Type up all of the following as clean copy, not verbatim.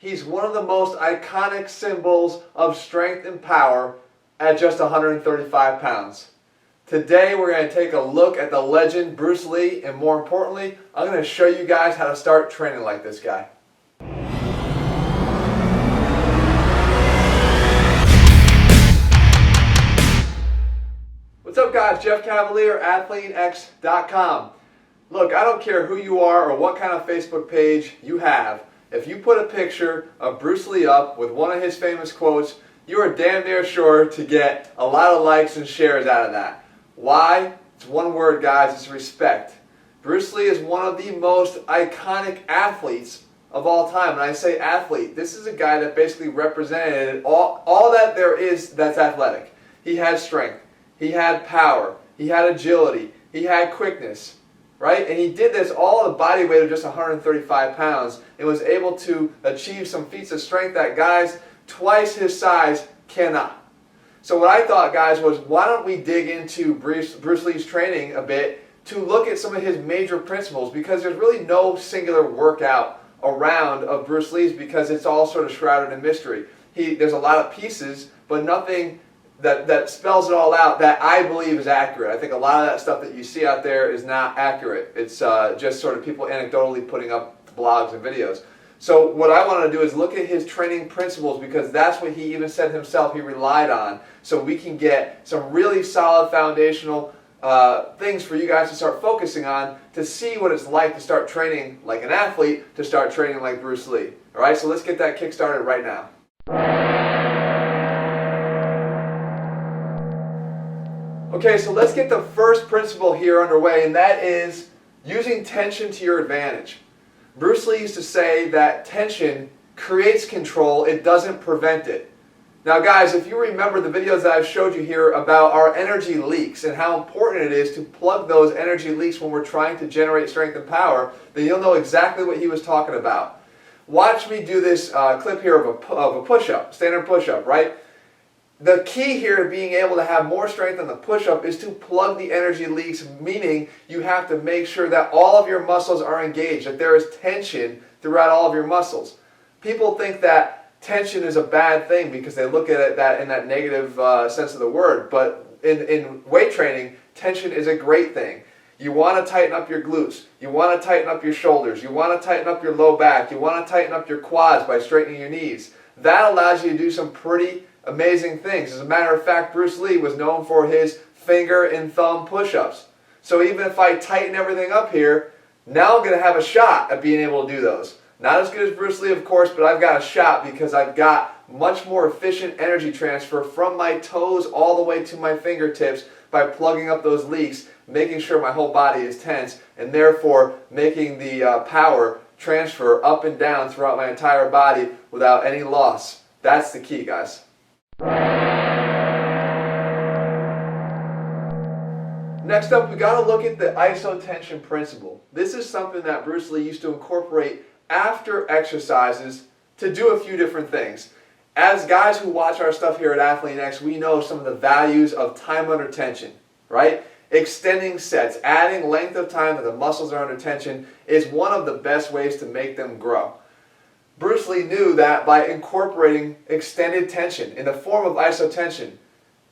He's one of the most iconic symbols of strength and power at just 135 pounds. Today we're going to take a look at the legend Bruce Lee, and more importantly, I'm going to show you guys how to start training like this guy. What's up guys, Jeff Cavalier, ATHLEAN-X.com. Look, I don't care who you are or what kind of Facebook page you have. If you put a picture of Bruce Lee up with one of his famous quotes, you are damn near sure to get a lot of likes and shares out of that. Why? It's one word guys, it's respect. Bruce Lee is one of the most iconic athletes of all time. When I say athlete, this is a guy that basically represented all that there is that's athletic. He had strength. He had power, he had agility, he had quickness, right? And he did this all at a body weight of just 135 pounds and was able to achieve some feats of strength that guys twice his size cannot. So what I thought, guys, was why don't we dig into Bruce Lee's training a bit to look at some of his major principles, because there's really no singular workout around of Bruce Lee's because it's all sort of shrouded in mystery. There's a lot of pieces, but nothing that spells it all out that I believe is accurate. I think a lot of that stuff that you see out there is not accurate. It's just sort of people anecdotally putting up blogs and videos. So what I want to do is look at his training principles, because that's what he even said himself he relied on, so we can get some really solid foundational things for you guys to start focusing on to see what it's like to start training like an athlete, to start training like Bruce Lee. Alright, so let's get that kick started right now. Okay, so let's get the first principle here underway, and that is using tension to your advantage. Bruce Lee used to say that tension creates control, it doesn't prevent it. Now guys, if you remember the videos that I've showed you here about our energy leaks and how important it is to plug those energy leaks when we're trying to generate strength and power, then you'll know exactly what he was talking about. Watch me do this clip here of a push-up, standard push-up, right? The key here to being able to have more strength on the push-up is to plug the energy leaks, meaning you have to make sure that all of your muscles are engaged, that there is tension throughout all of your muscles. People think that tension is a bad thing because they look at it in that negative sense of the word, but in weight training, tension is a great thing. You want to tighten up your glutes, you want to tighten up your shoulders, you want to tighten up your low back, you want to tighten up your quads by straightening your knees. That allows you to do some pretty amazing things. As a matter of fact, Bruce Lee was known for his finger and thumb push-ups. So even if I tighten everything up here, now I'm going to have a shot at being able to do those. Not as good as Bruce Lee, of course, but I've got a shot because I've got much more efficient energy transfer from my toes all the way to my fingertips by plugging up those leaks, making sure my whole body is tense, and therefore making the power transfer up and down throughout my entire body without any loss. That's the key, guys. Next up, we got to look at the isotension principle. This is something that Bruce Lee used to incorporate after exercises to do a few different things. As guys who watch our stuff here at ATHLEAN-X, we know some of the values of time under tension, right? Extending sets, adding length of time that the muscles are under tension is one of the best ways to make them grow. Bruce Lee knew that by incorporating extended tension in the form of isotension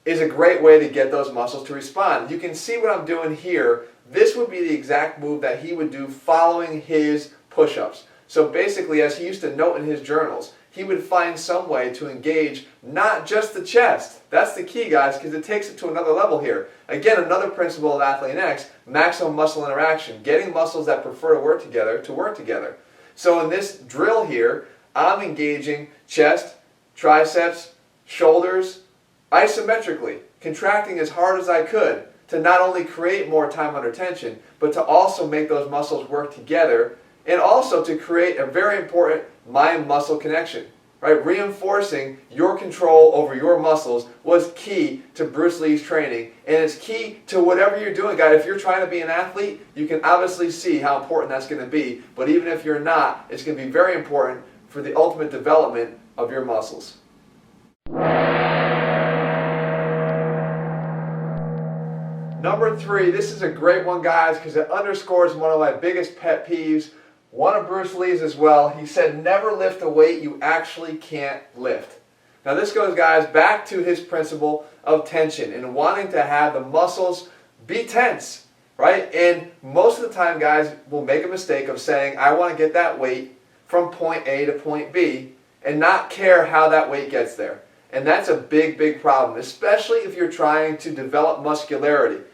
is a great way to get those muscles to respond. You can see what I'm doing here. This would be the exact move that he would do following his push-ups. So basically, as he used to note in his journals, he would find some way to engage not just the chest. That's the key, guys, because it takes it to another level here. Again, another principle of ATHLEAN-X, maximum muscle interaction, getting muscles that prefer to work together. So in this drill here, I'm engaging chest, triceps, shoulders, isometrically, contracting as hard as I could to not only create more time under tension, but to also make those muscles work together, and also to create a very important mind-muscle connection. Right? Reinforcing your control over your muscles was key to Bruce Lee's training, and it's key to whatever you're doing, guys. If you're trying to be an athlete, you can obviously see how important that's going to be, but even if you're not, it's going to be very important for the ultimate development of your muscles. Number 3, this is a great one, guys, because it underscores one of my biggest pet peeves one of Bruce Lee's as well. He said, never lift a weight you actually can't lift. Now this goes, guys, back to his principle of tension and wanting to have the muscles be tense, right? And most of the time, guys, will make a mistake of saying, I want to get that weight from point A to point B and not care how that weight gets there. And that's a big, big problem, especially if you're trying to develop muscularity.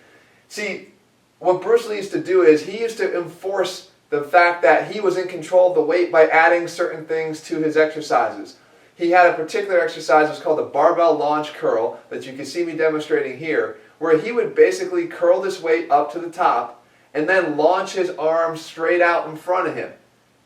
See, what Bruce Lee used to do is he used to enforce the fact that he was in control of the weight by adding certain things to his exercises. He had a particular exercise, it's called the barbell launch curl, that you can see me demonstrating here, where he would basically curl this weight up to the top and then launch his arms straight out in front of him.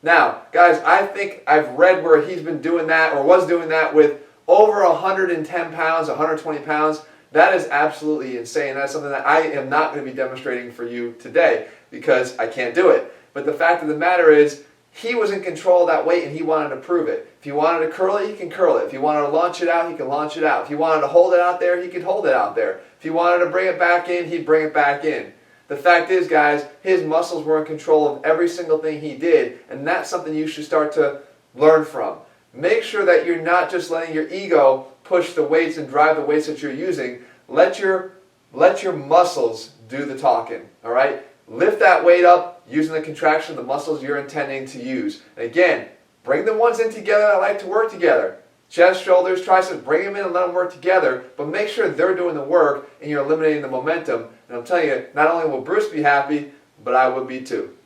Now, guys, I think I've read where he's been doing that or was doing that with over 110 pounds, 120 pounds. That is absolutely insane. That's something that I am not going to be demonstrating for you today because I can't do it. But the fact of the matter is, he was in control of that weight and he wanted to prove it. If he wanted to curl it, he can curl it. If he wanted to launch it out, he can launch it out. If he wanted to hold it out there, he could hold it out there. If he wanted to bring it back in, he'd bring it back in. The fact is, guys, his muscles were in control of every single thing he did, and that's something you should start to learn from. Make sure that you're not just letting your ego push the weights and drive the weights that you're using. Let your muscles do the talking, all right? Lift that weight up using the contraction of the muscles you're intending to use. And again, bring the ones in together that like to work together. Chest, shoulders, triceps, bring them in and let them work together, but make sure they're doing the work and you're eliminating the momentum. And I'm telling you, not only will Bruce be happy, but I would be too.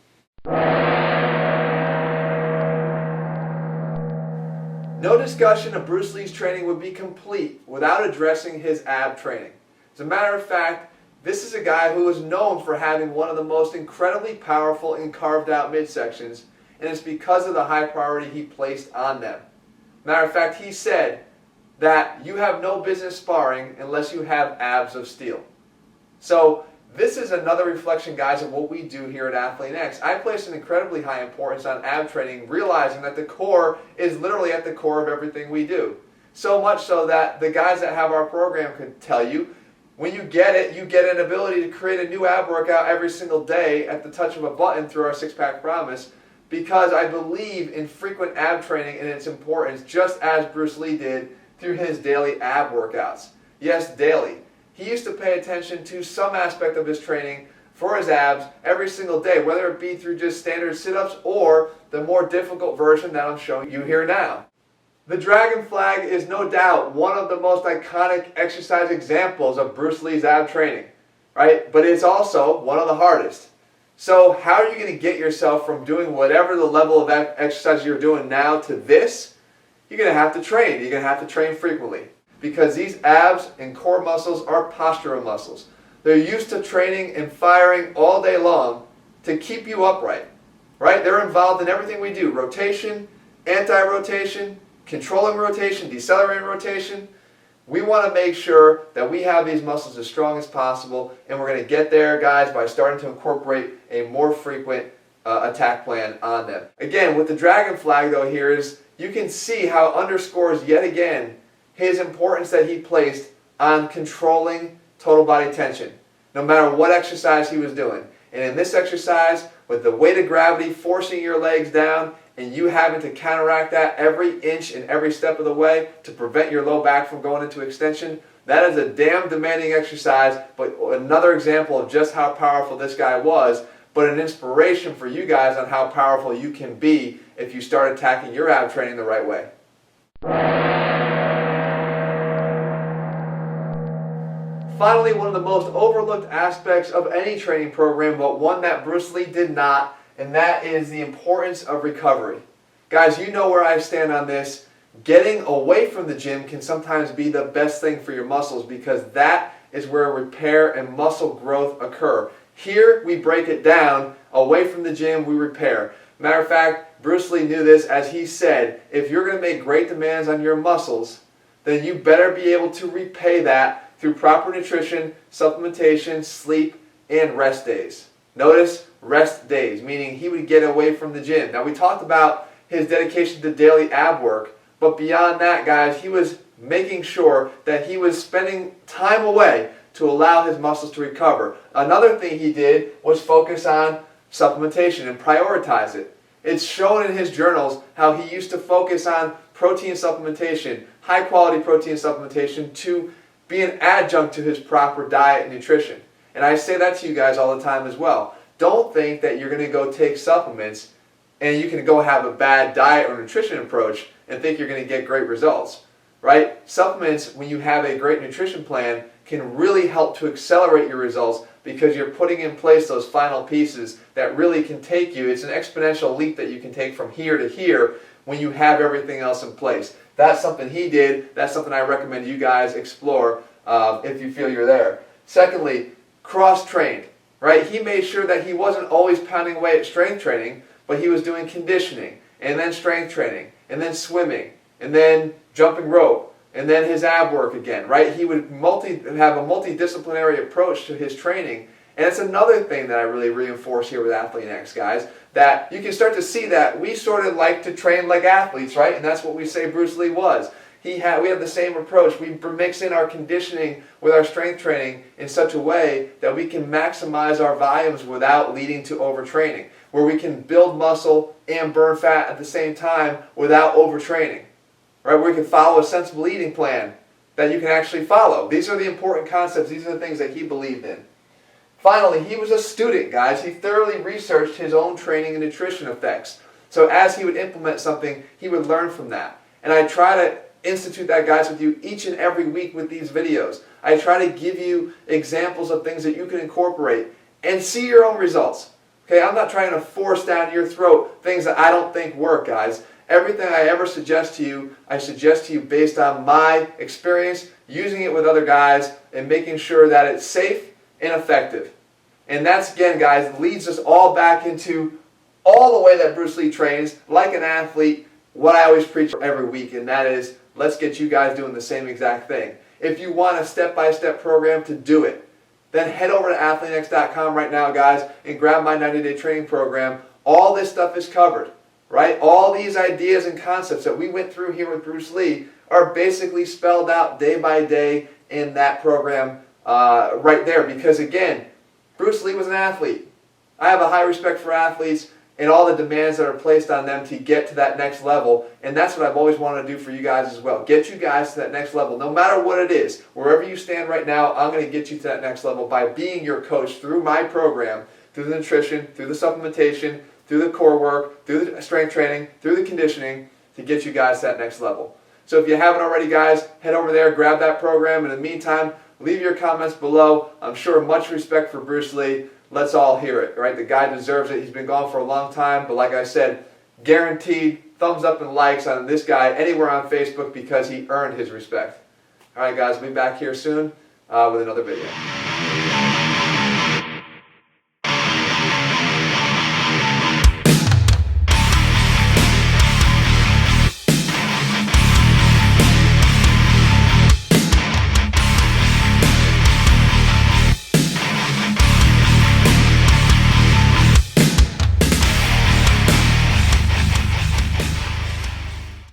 No discussion of Bruce Lee's training would be complete without addressing his ab training. As a matter of fact, this is a guy who is known for having one of the most incredibly powerful and carved out midsections, and it's because of the high priority he placed on them. Matter of fact, he said that you have no business sparring unless you have abs of steel. So this is another reflection, guys, of what we do here at ATHLEAN-X. I place an incredibly high importance on ab training, realizing that the core is literally at the core of everything we do. So much so that the guys that have our program can tell you, when you get it, you get an ability to create a new ab workout every single day at the touch of a button through our six-pack promise, because I believe in frequent ab training and its importance, just as Bruce Lee did through his daily ab workouts. Yes, daily. He used to pay attention to some aspect of his training for his abs every single day, whether it be through just standard sit-ups or the more difficult version that I'm showing you here now. The dragon flag is no doubt one of the most iconic exercise examples of Bruce Lee's ab training, right? But it's also one of the hardest. So how are you going to get yourself from doing whatever the level of exercise you're doing now to this? You're going to have to train. You're going to have to train frequently, because these abs and core muscles are postural muscles. They're used to training and firing all day long to keep you upright, right? They're involved in everything we do: rotation, anti-rotation, controlling rotation, decelerating rotation. We want to make sure that we have these muscles as strong as possible, and we're going to get there, guys, by starting to incorporate a more frequent attack plan on them. Again, with the dragon flag, though, here is you can see how it underscores yet again his importance that he placed on controlling total body tension, no matter what exercise he was doing. And in this exercise, with the weight of gravity forcing your legs down, and you having to counteract that every inch and every step of the way to prevent your low back from going into extension, that is a damn demanding exercise, but another example of just how powerful this guy was, but an inspiration for you guys on how powerful you can be if you start attacking your ab training the right way. Finally, one of the most overlooked aspects of any training program, but one that Bruce Lee did not, and that is the importance of recovery. Guys, you know where I stand on this. Getting away from the gym can sometimes be the best thing for your muscles, because that is where repair and muscle growth occur. Here, we break it down. Away from the gym, we repair. Matter of fact, Bruce Lee knew this, as he said, if you're going to make great demands on your muscles, then you better be able to repay that through proper nutrition, supplementation, sleep, and rest days. Notice rest days, meaning he would get away from the gym. Now, we talked about his dedication to daily ab work, but beyond that, guys, he was making sure that he was spending time away to allow his muscles to recover. Another thing he did was focus on supplementation and prioritize it. It's shown in his journals how he used to focus on protein supplementation, high quality protein supplementation, to be an adjunct to his proper diet and nutrition. And I say that to you guys all the time as well. Don't think that you're going to go take supplements and you can go have a bad diet or nutrition approach and think you're going to get great results, right? Supplements, when you have a great nutrition plan, can really help to accelerate your results because you're putting in place those final pieces that really can take you. It's an exponential leap that you can take from here to here when you have everything else in place. That's something he did. That's something I recommend you guys explore if you feel you're there. Secondly, cross-trained, right? He made sure that he wasn't always pounding away at strength training, but he was doing conditioning, and then strength training, and then swimming, and then jumping rope, and then his ab work again, right? He would have a multidisciplinary approach to his training. And it's another thing that I really reinforce here with ATHLEAN-X, guys, that you can start to see that we sort of like to train like athletes, right? And that's what we say Bruce Lee was. We have the same approach. We mix in our conditioning with our strength training in such a way that we can maximize our volumes without leading to overtraining, where we can build muscle and burn fat at the same time without overtraining, right? Where we can follow a sensible eating plan that you can actually follow. These are the important concepts. These are the things that he believed in. Finally, he was a student, guys. He thoroughly researched his own training and nutrition effects. So as he would implement something, he would learn from that. And I try to institute that, guys, with you each and every week with these videos. I try to give you examples of things that you can incorporate and see your own results. Okay, I'm not trying to force down your throat things that I don't think work, guys. Everything I ever suggest to you, I suggest to you based on my experience, using it with other guys, and making sure that it's safe and effective. And that's, again, guys, leads us all back into all the way that Bruce Lee trains, like an athlete, what I always preach every week, and that is, let's get you guys doing the same exact thing. If you want a step-by-step program to do it, then head over to ATHLEAN-X.com right now, guys, and grab my 90-day training program. All this stuff is covered, right? All these ideas and concepts that we went through here with Bruce Lee are basically spelled out day by day in that program right there. Because, again, Bruce Lee was an athlete. I have a high respect for athletes and all the demands that are placed on them to get to that next level. And that's what I've always wanted to do for you guys as well. Get you guys to that next level. No matter what it is, wherever you stand right now, I'm going to get you to that next level by being your coach through my program, through the nutrition, through the supplementation, through the core work, through the strength training, through the conditioning, to get you guys to that next level. So if you haven't already, guys, head over there, grab that program. In the meantime, leave your comments below. I'm sure much respect for Bruce Lee. Let's all hear it, right? The guy deserves it. He's been gone for a long time, but like I said, guaranteed thumbs up and likes on this guy anywhere on Facebook because he earned his respect. All right, guys, we'll be back here soon with another video.